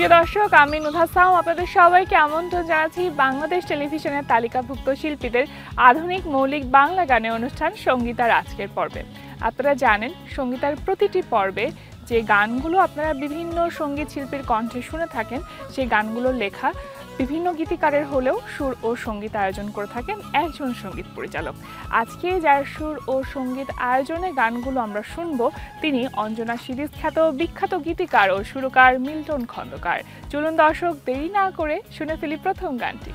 প্রিয় দর্শক, আমি নুধা সাও আপনাদের সবাইকে আমন্ত্রণ জানাচ্ছি বাংলাদেশ টেলিভিশনের তালিকাভুক্ত শিল্পীদের আধুনিক মৌলিক বাংলা গানের অনুষ্ঠান সঙ্গীতার আজকের পর্বে। আপনারা জানেন, সঙ্গীতার প্রতিটি পর্বে যে গানগুলো আপনারা বিভিন্ন সঙ্গীত শিল্পীর কণ্ঠে শুনে থাকেন, সেই গানগুলোর লেখা বিভিন্ন গীতিকারের হলেও সুর ও সঙ্গীত আয়োজন করে থাকেন একজন সঙ্গীত পরিচালক। আজকে যার সুর ও সঙ্গীত আয়োজনে গানগুলো আমরা শুনব, তিনি অঞ্জনা সিরিজ খ্যাত বিখ্যাত গীতিকার ও সুরকার মিল্টন খন্দকার। চলুন দর্শক, দেরি না করে শুনে ফেলি প্রথম গানটি।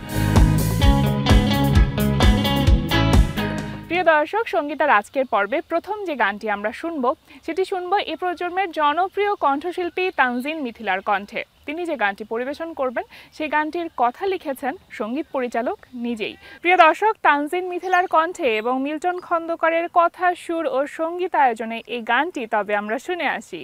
প্রিয় দর্শক, সঙ্গীতার আজকের পর্বে প্রথম যে গানটি আমরা শুনবো, সেটি শুনবো এ প্রজন্মের জনপ্রিয় কণ্ঠশিল্পী তানজিন মিথিলার কণ্ঠে। তিনি যে গানটি পরিবেশন করবেন, সেই গানটির কথা লিখেছেন সঙ্গীত পরিচালক নিজেই। প্রিয় দর্শক, তানজিন মিথিলার কণ্ঠে এবং মিল্টন খন্দকারের কথা, সুর ও সঙ্গীত আয়োজনে এই গানটি তবে আমরা শুনে আসি।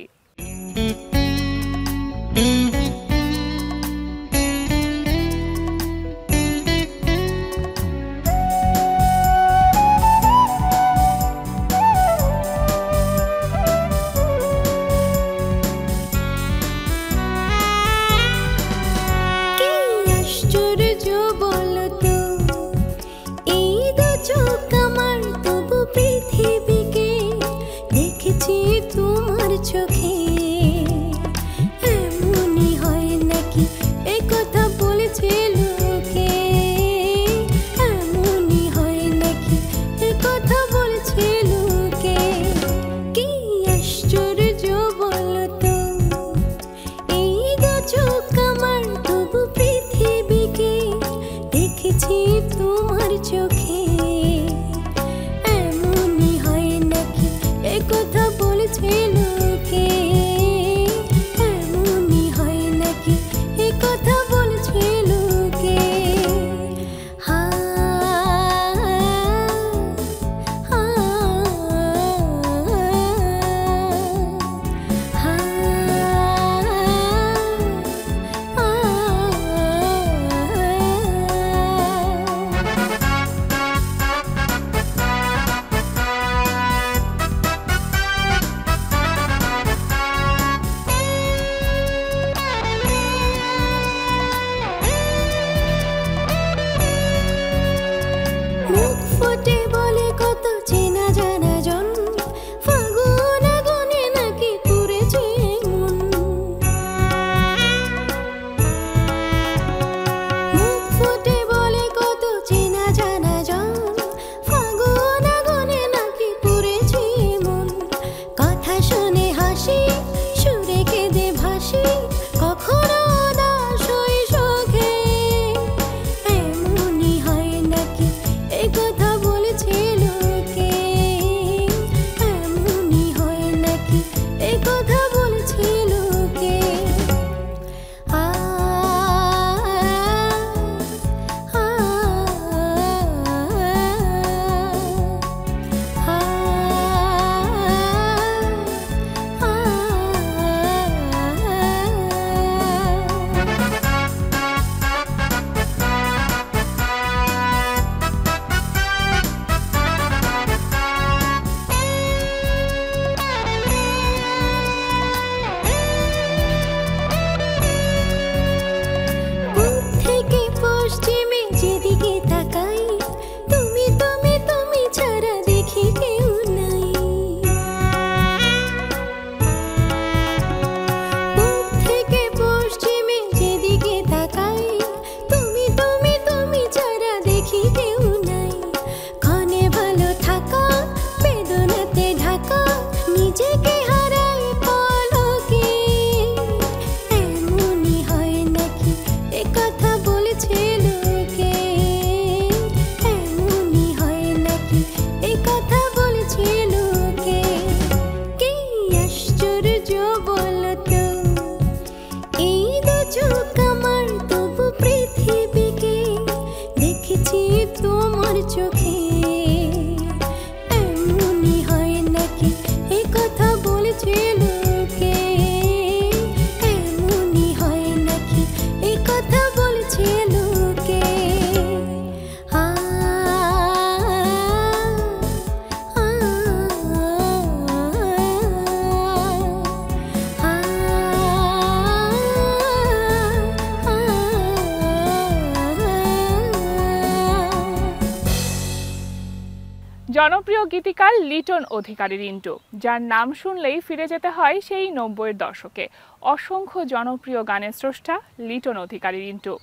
জনপ্রিয় গীতিকার লিটন অধিকারী রিন্টু, যার নাম শুনলেই ফিরে যেতে হয় সেই 90-এর দশকে। অসংখ্য জনপ্রিয় গানের স্রষ্টা লিটন অধিকারী রিন্টু।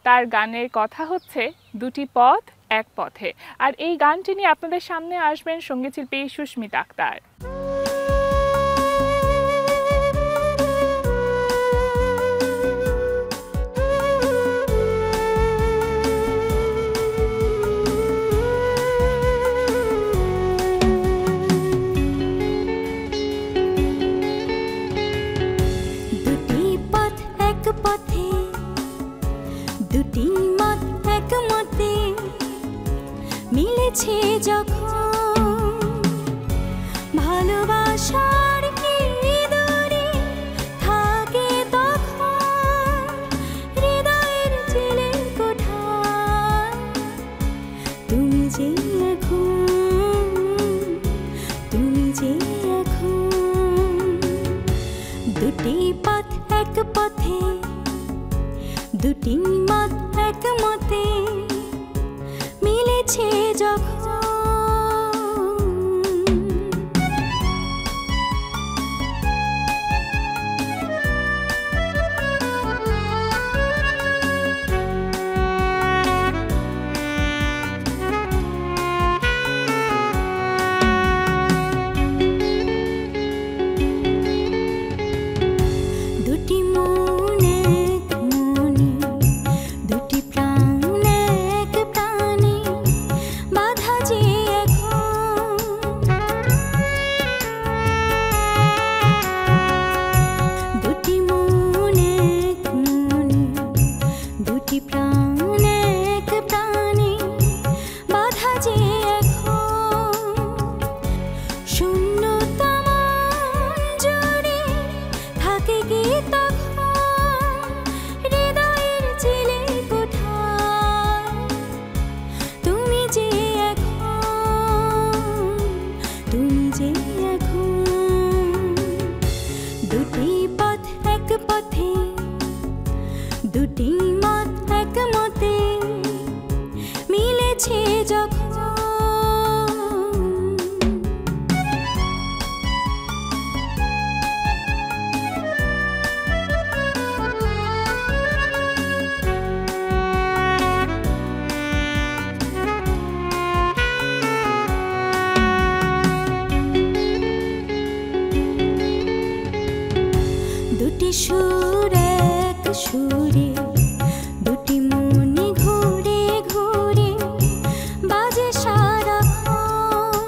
তার গানের কথা হচ্ছে দুটি পথ এক পথে। আর এই গানটি নিয়ে আপনাদের সামনে আসবেন সঙ্গীতশিল্পী সুস্মিতা আক্তার। দুটি মত এক মতে মিলেছে যখন, ভালোবাসার কি দূরে থাকে তখন হৃদয়ের জেলে কোঠায়। তুমি যে এখন দুটি পথ এক পথে, দুটি মত এক মতে মিলেছে যখন। দুটি মন এক মনে, দুটি প্রাণ এক প্রাণে বাঁধা যে এখন। দুটি মন এক মনে, দুটি প্রাণ এক প্রাণে বাঁধা যে এখন। শূন্যতা জুড়ে থাকে কি তখন হৃদয়ের জেলে কোঠায়। তুমি যে এখন দুটি পথ এক পথে, দুটি মত এক মতে মিলেছে যখন। দুটি সুর এক সুরে, দুটি মনে ঘুরে ঘুরে বাজে সারাক্ষণ।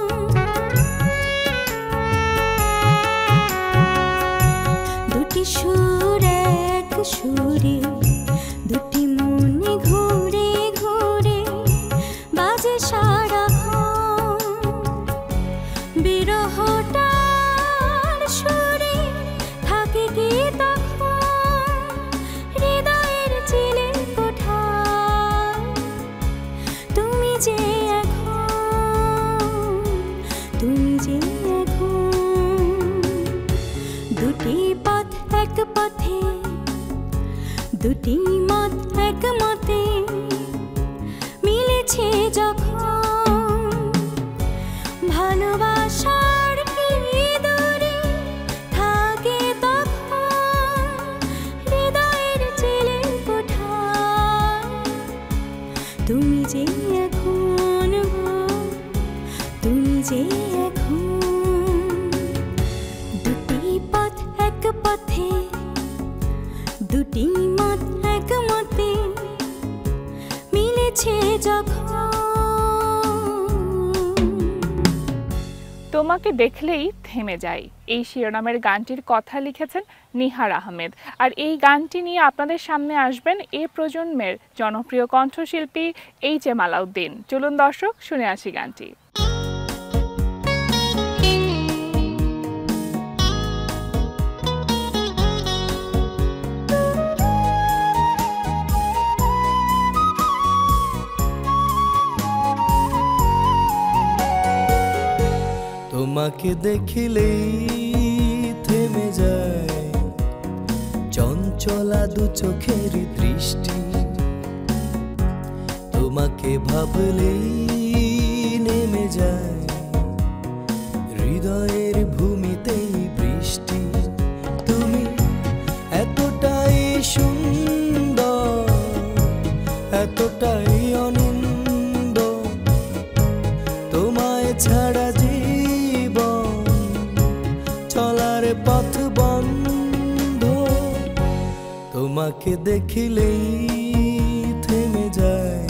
দুটি সুর এক সুরে, দুটি মনে ঘুরে ঘুরে বাজে সারাক্ষণ। বিরহটার সুরে থাকে কি তখন হৃদয়ের জেলে কোঠায়। তুমি যে এখন দুটি পথ এক পথে, দুটি মত এক মতে মিলেছে যখন। ভালোবাসার কি দূরে থাকে তখন হৃদয়ের জেলে কোঠায়। তুমি যে এখন দুটি পথ এক পথে, দুটি মত এক মতে মিলেছে যখন। তোমাকে দেখলেই থেমে যাই, এই শিরোনামের গানটির কথা লিখেছেন নিহার আহমেদ। আর এই গানটি নিয়ে আপনাদের সামনে আসবেন এ প্রজন্মের জনপ্রিয় কণ্ঠশিল্পী HM আলাউদ্দিন। চলুন দর্শক শুনে আসি গানটি। তোমাকে দেখিলেই থেমে যায় চঞ্চলা দু চোখের দৃষ্টি। তোমাকে ভাবলেই নেমে যায় তোমাকে দেখিলেই থেমে যায়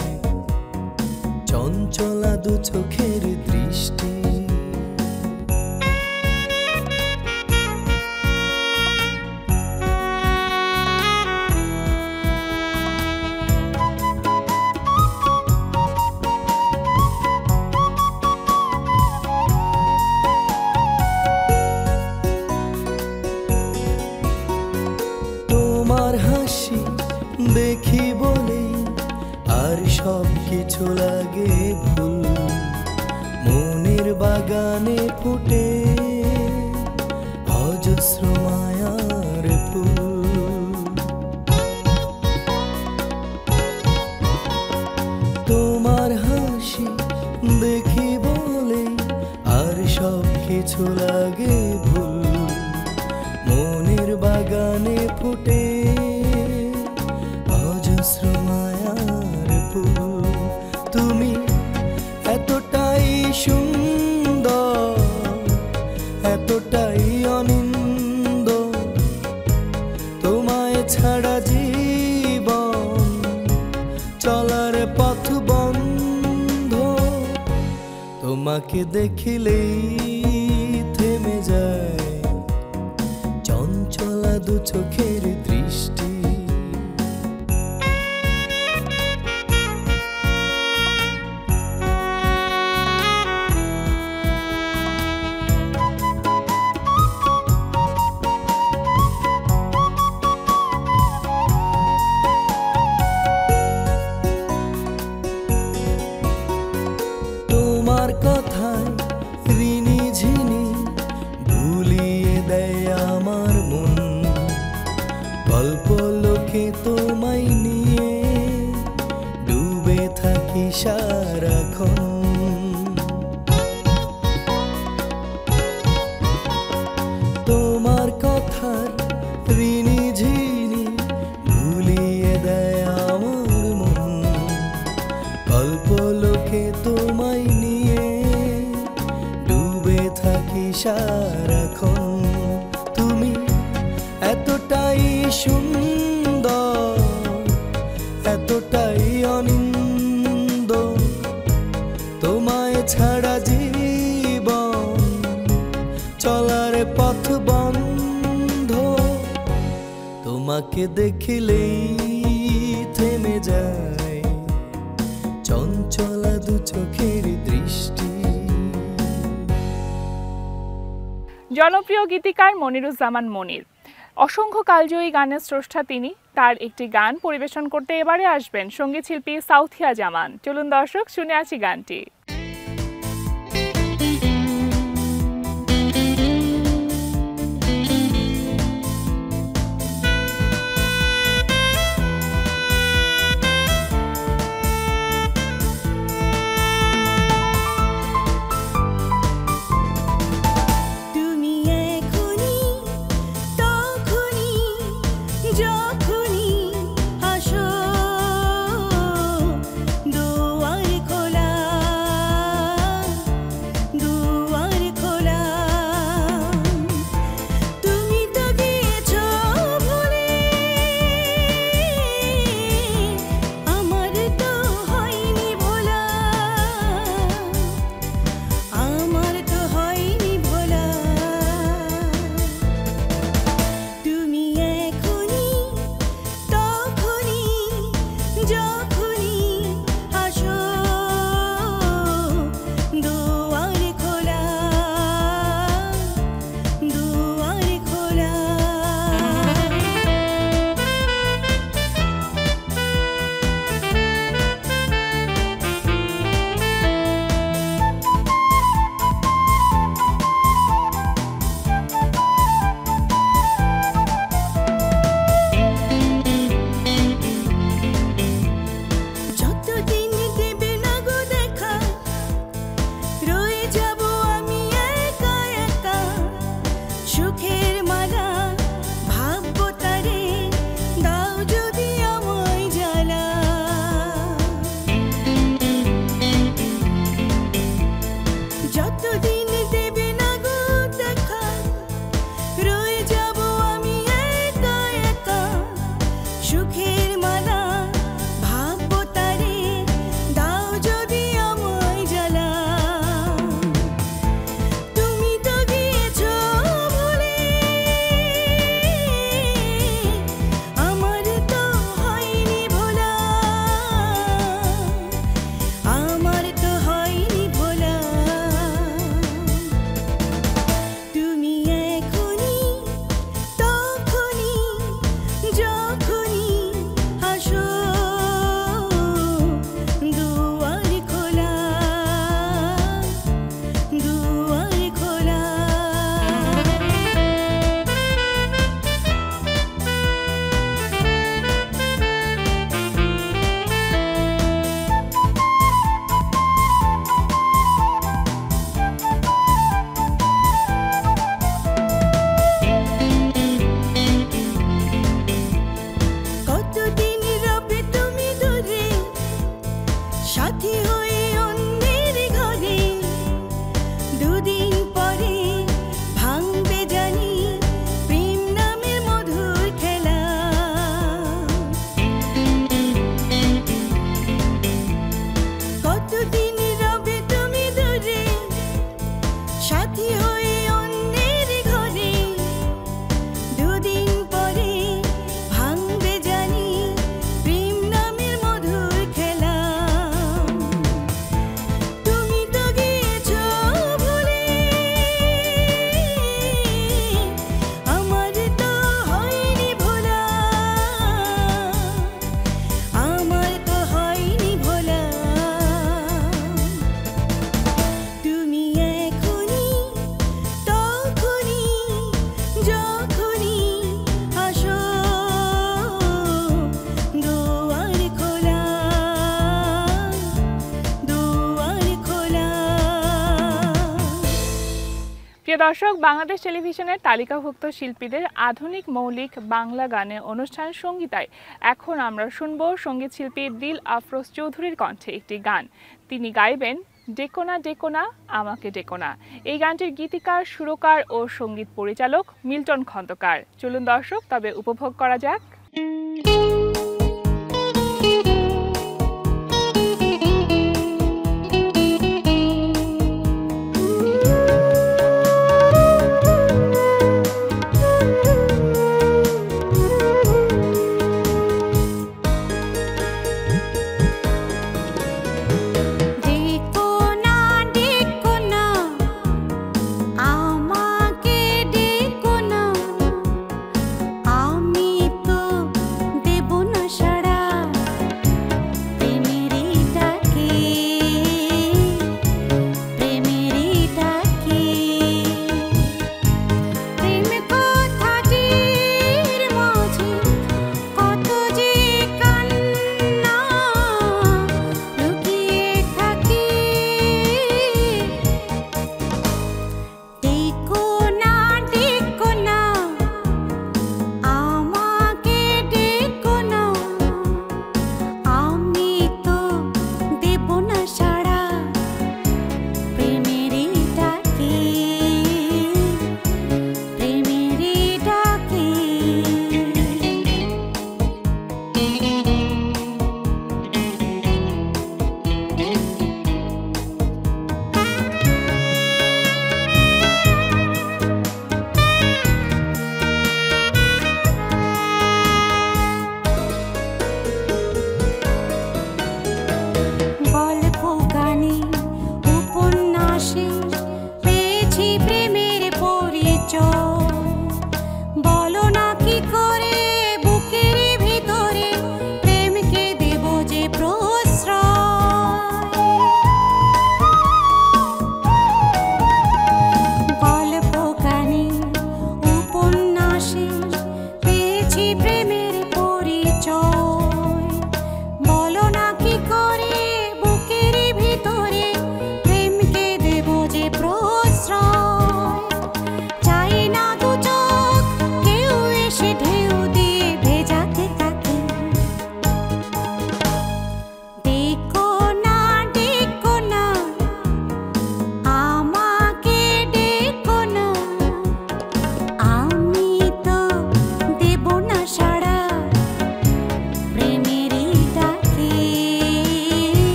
চঞ্চলা দু চোখের দৃষ্টি। তোমার হাসি দেখি বলেই আর সব কিছু লাগে ভুল, মনের বাগানে ফুটে অজস্র মায়ার ফুল। তোমার হাসি দেখি বলেই আর সব কিছু লাগে ভুল, মনের বাগানে ফুটে অজস্র মায়ার ফুল। তুমি এতটাই সুন্দর, এতটাই অনিন্দ, তোমায় ছাড়া জীবন চলার পথ বন্ধ। তোমাকে দেখিলেই থেমে যায় চঞ্চলা দু চোখের দৃষ্টি। তোমার কথায় ঋণী ঝিনি ভুলিয়ে দেয় আমার মন, গল্প লোকে তোমায় নিয়ে ডুবে থাকি সারাক্ষণ। তোমার কথার ঋণী ঝিনি ভুলিয়ে দেয় আমার মন, গল্প লোকে তোমায় নিয়ে ডুবে থাকি সারাক্ষণ। তুমি এতটাই সুন্দর, এতটাই অনিন্দ, তোমায় ছাড়া জীবন চলার পথ বন্ধ। তোমাকে দেখিলেই থেমে যায় চঞ্চলা দু চোখের দৃষ্টি। জনপ্রিয় গীতিকার মনিরুজ্জামান মনির, অসংখ্য কালজয়ী গানের স্রষ্টা তিনি। তার একটি গান পরিবেশন করতে এবারে আসবেন সঙ্গীত শিল্পী সাউথিয়া জামান। চলুন দর্শক শুনে আসি গানটি। যখনই আসো দুয়ার খোলা প্রিয় দর্শক, বাংলাদেশ টেলিভিশনের তালিকাভুক্ত শিল্পীদের আধুনিক মৌলিক বাংলা গানে অনুষ্ঠান সঙ্গীতায় এখন আমরা শুনব সঙ্গীত শিল্পী দিল আফরোজ চৌধুরীর কণ্ঠে একটি গান। তিনি গাইবেন ডেকোনা ডেকোনা আমাকে ডেকোনা। এই গানটির গীতিকার, সুরকার ও সঙ্গীত পরিচালক মিল্টন খন্দকার। চলুন দর্শক তবে উপভোগ করা যাক। আমি তো দেব না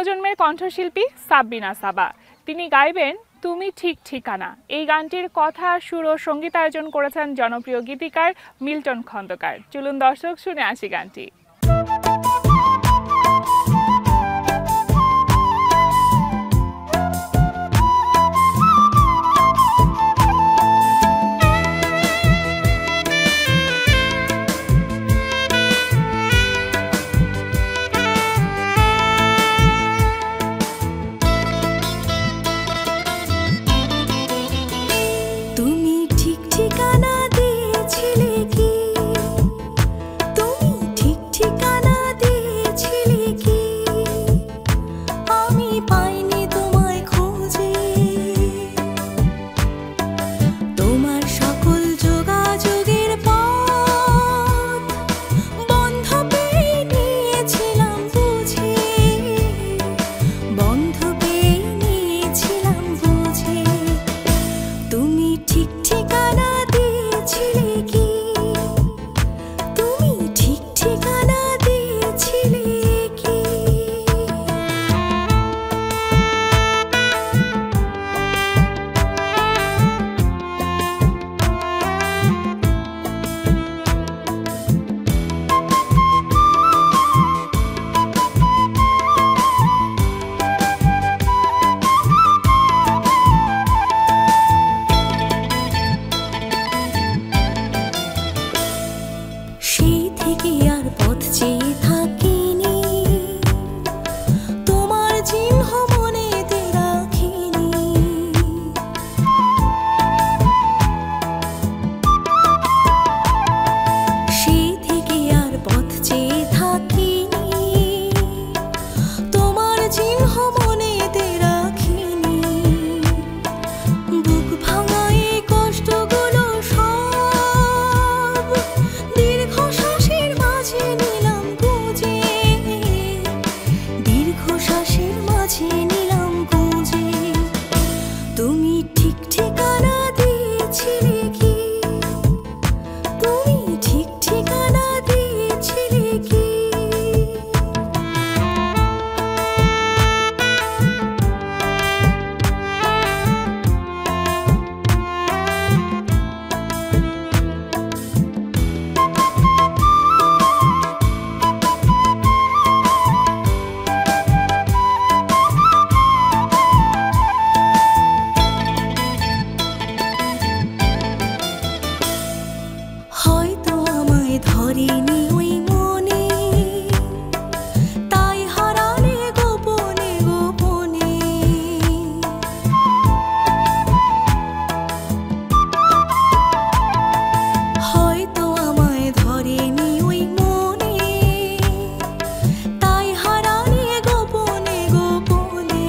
প্রজন্মের কণ্ঠশিল্পী সাব্বিনা সাবা। তিনি গাইবেন তুমি ঠিক ঠিকানা। এই গানটির কথা, সুর ও সঙ্গীতায়োজন করেছেন জনপ্রিয় গীতিকার মিল্টন খন্দকার। চলুন দর্শক শুনে আসি গানটি। তুমি ঠিক ঠিকানা দিয়েছিলে কি? তুমি ঠিক ঠিকানা দিয়েছিলে কি? আমি পাইনি তোমায় খুঁজে। তোমার সকল যোগাযোগের পথ বন্ধ পেয়ে নিয়েছিলাম বুঝে, বন্ধ পেয়ে নিয়েছিলাম বুঝে। তুমি ঠিক ঠিকানা দিয়েছিলে কি? তুমি ঠিক ঠিকানা দিয়েছিলে কি? সেই থেকে আর পথ চেয়ে থাকিনি, তোমার চিহ্ন মনেতে রাখিনি। সেই থেকে আর পথ চেয়ে থাকিনি, তোমার চিহ্ন মনেতে রাখিনি। বুক ভাঙায় কষ্টগুলো সব দীর্ঘশ্বাসের মাঝে নিলাম গুঁজে, দীর্ঘশ্বাসের মাঝে নিলাম গুঁজে। তুমি ঠিক ঠিকানা দিয়েছিলে কি? তুমি ঠিক ঠিকানা দিয়েছিলে কি? হয়তো আমায় ধরেনি ওই মনে, তাই হারালে গোপনে গোপনে। হয়তো আমায় ধরেনি ওই মনে, তাই হারালে গোপনে গোপনে।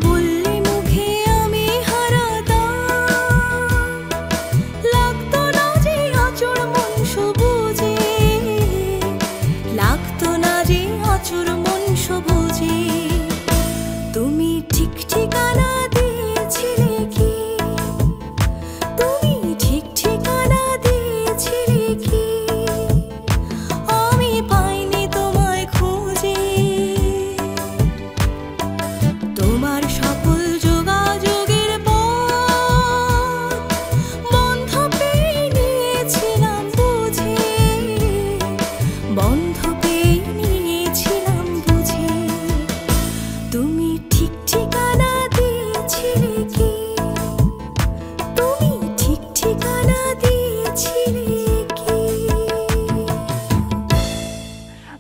বললে মুখে আমি হারাতাম, লাগতো না যে আচর মন সবুজে, লাগতো না যে আচর মন সবুজে। তুমি ঠিক ঠিকানা দিয়েছিলে কি? তুমি ঠিক ঠিকানা দিয়েছিলে কি? আমি পাইনি তোমায় খুঁজে। তোমার সকল যোগাযোগের পথ বন্ধ পেয়ে নিয়েছিলাম বুঝে, বন্ধ পেয়ে নিয়েছিলাম বুঝে। তুমি ঠিক ঠিকানা দিয়েছিলে কি? তুমি ঠিক ঠিকানা দিয়েছিলে কি?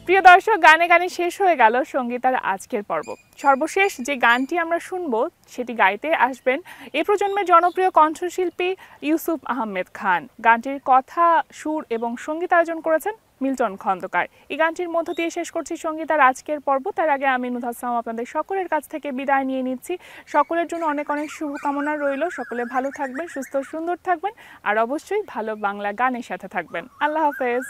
প্রিয় দর্শক, গানে গানে শেষ হয়ে গেল সঙ্গীতার আজকের পর্ব। সর্বশেষ যে গানটি আমরা শুনবো সেটি গাইতে আসবেন এ প্রজন্মের জনপ্রিয় কণ্ঠশিল্পী ইউসুফ আহমেদ খান। গানটির কথা, সুর এবং সঙ্গীতায়োজন করেছেন মিল্টন খন্দকার। এই গানটির মধ্য দিয়ে শেষ করছি সঙ্গীতার আজকের পর্ব। তার আগে আমি নুধাসাম আপনাদের সকলের কাছ থেকে বিদায় নিয়ে নিচ্ছি। সকলের জন্য অনেক অনেক শুভকামনা রইল। সকলে ভালো থাকবেন, সুস্থ সুন্দর থাকবেন, আর অবশ্যই ভালো বাংলা গানের সাথে থাকবেন। আল্লাহ হাফেজ।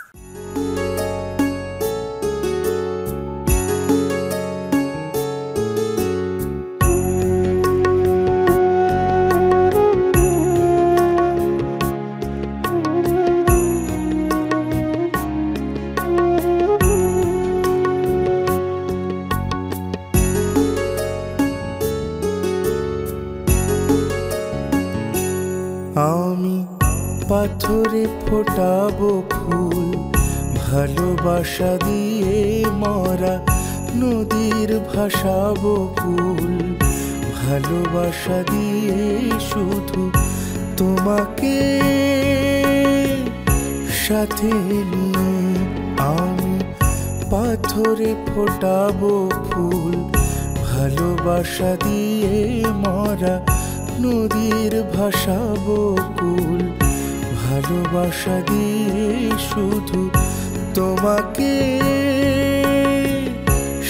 ফোটাবো ফুল, ভালোবাসা দিয়ে মরা নদীর ভাসাবো ফুল, ভালোবাসা দিয়ে শুধু তোমাকে সাথে নিয়ে আমি পাথরে ফোটাবো ফুল, ভালোবাসা দিয়ে মরা নদীর ভাসাবো কুল, ভালোবাসা দিয়ে শুধু তোমাকে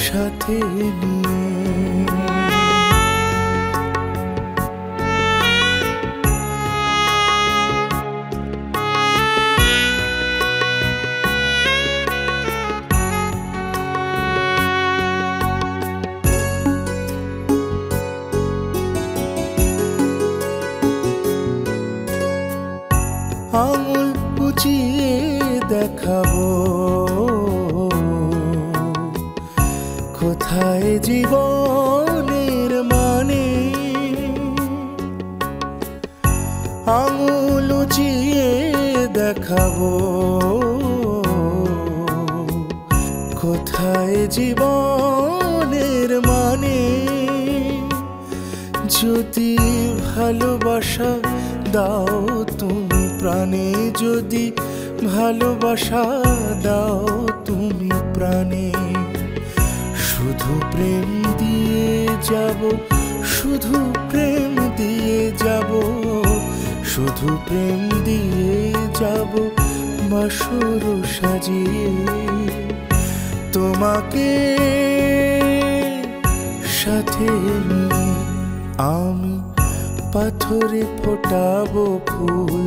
সাথে নিয়ে। আঙুল উঁচিয়ে দেখাবো কোথায় জীবনের মানে, আঙুল উঁচিয়ে দেখাবো কোথায় জীবনের মানে। যদি ভালোবাসা দাও তুমি প্রাণে, যদি ভালোবাসা দাও তুমি প্রাণে, শুধু প্রেম দিয়ে যাব, শুধু প্রেম দিয়ে যাব, শুধু প্রেম দিয়ে যাব বাসর সাজিয়ে তোমাকে সাথে নিয়ে আমি পাথরে ফোটাবো ফুল,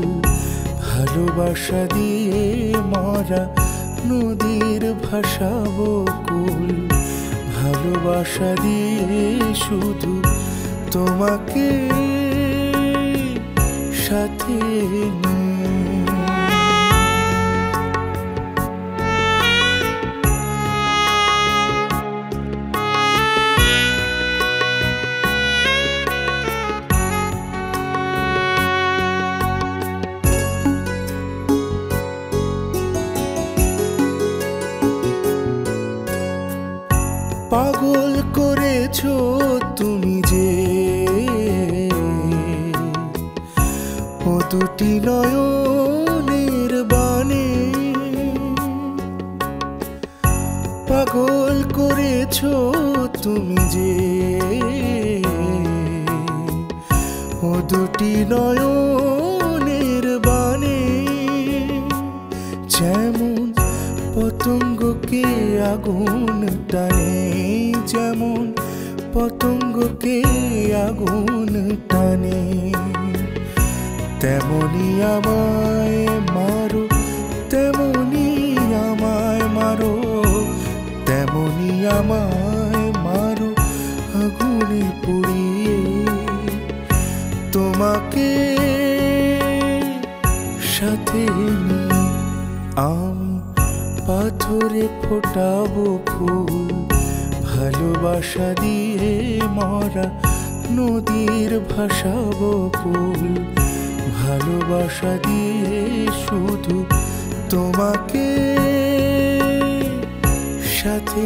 ভালোবাসা দিয়ে মরা নদীর ভাসাবো কুল, ভালোবাসা দিয়ে শুধু তোমাকে সাথে নিয়ে। পাগল করেছো তুমি যে ও দুটি নয়নের বানে, পাগল করেছো তুমি যে ও দুটি নয়নের বানে। যেমন পতঙ্গকে আগুন টানে, যেমন পতঙ্গকে আগুন টানে, তেমনি আমায় মারো, তেমনি আমায় মারো, তেমনি আমায় মারো আগুনে পুড়িয়ে তোমাকে সাথে নিয়ে আমি পাথরে ফোটাবো ফুল, ভালোবাসা দিয়ে মরা নদীর ভাসাবো কুল, ভালোবাসা দিয়ে শুধু তোমাকে সাথে